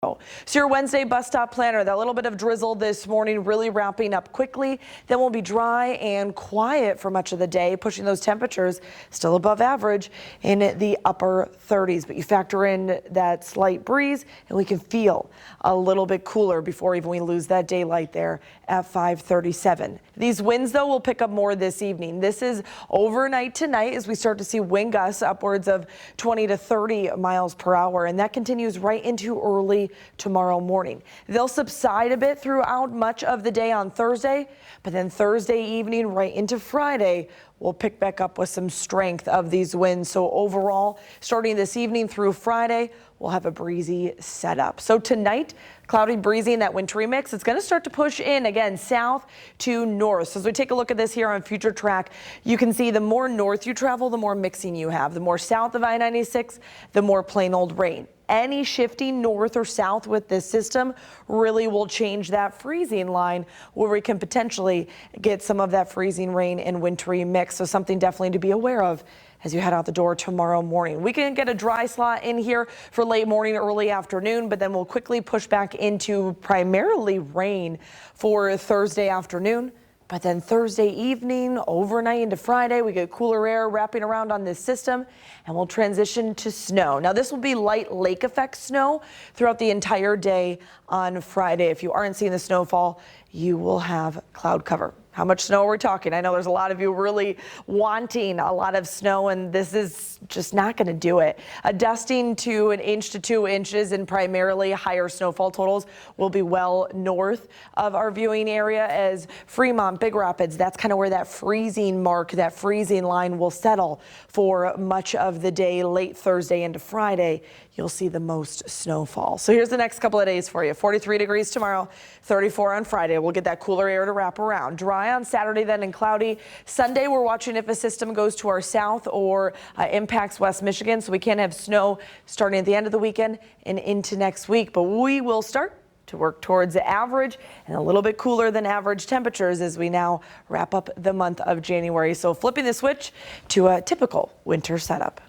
So your Wednesday bus stop planner, that little bit of drizzle this morning really wrapping up quickly. Then we'll be dry and quiet for much of the day, pushing those temperatures still above average in the upper 30s. But you factor in that slight breeze and we can feel a little bit cooler before even we lose that daylight there at 5:37. These winds, though, will pick up more this evening. This is overnight tonight as we start to see wind gusts upwards of 20 to 30 miles per hour. And that continues right into early tomorrow morning. They'll subside a bit throughout much of the day on Thursday, but then Thursday evening right into Friday, we'll pick back up with some strength of these winds. So overall, starting this evening through Friday, we'll have a breezy setup. So tonight, cloudy, breezy, and that wintry mix, it's going to start to push in again south to north. So as we take a look at this here on Future Track, you can see the more north you travel, the more mixing you have. The more south of I-96, the more plain old rain. Any shifting north or south with this system really will change that freezing line where we can potentially get some of that freezing rain and wintry mix. So something definitely to be aware of as you head out the door tomorrow morning. We can get a dry slot in here for late morning, early afternoon, but then we'll quickly push back into primarily rain for Thursday afternoon. But then Thursday evening, overnight into Friday, we get cooler air wrapping around on this system and we'll transition to snow. Now this will be light lake effect snow throughout the entire day on Friday. If you aren't seeing the snowfall, you will have cloud cover. How much snow are we talking? I know there's a lot of you really wanting a lot of snow, and this is just not going to do it. A dusting to 1 inch to 2 inches and primarily higher snowfall totals will be well north of our viewing area as Fremont, Big Rapids. That's kind of where that freezing mark, that freezing line will settle for much of the day. Late Thursday into Friday, you'll see the most snowfall. So here's the next couple of days for you. 43 degrees tomorrow, 34 on Friday. We'll get that cooler air to wrap around. Dry on Saturday then and cloudy. Sunday we're watching if a system goes to our south or impacts West Michigan, so we can't have snow starting at the end of the weekend and into next week. But we will start to work towards the average and a little bit cooler than average temperatures as we now wrap up the month of January. So flipping the switch to a typical winter setup.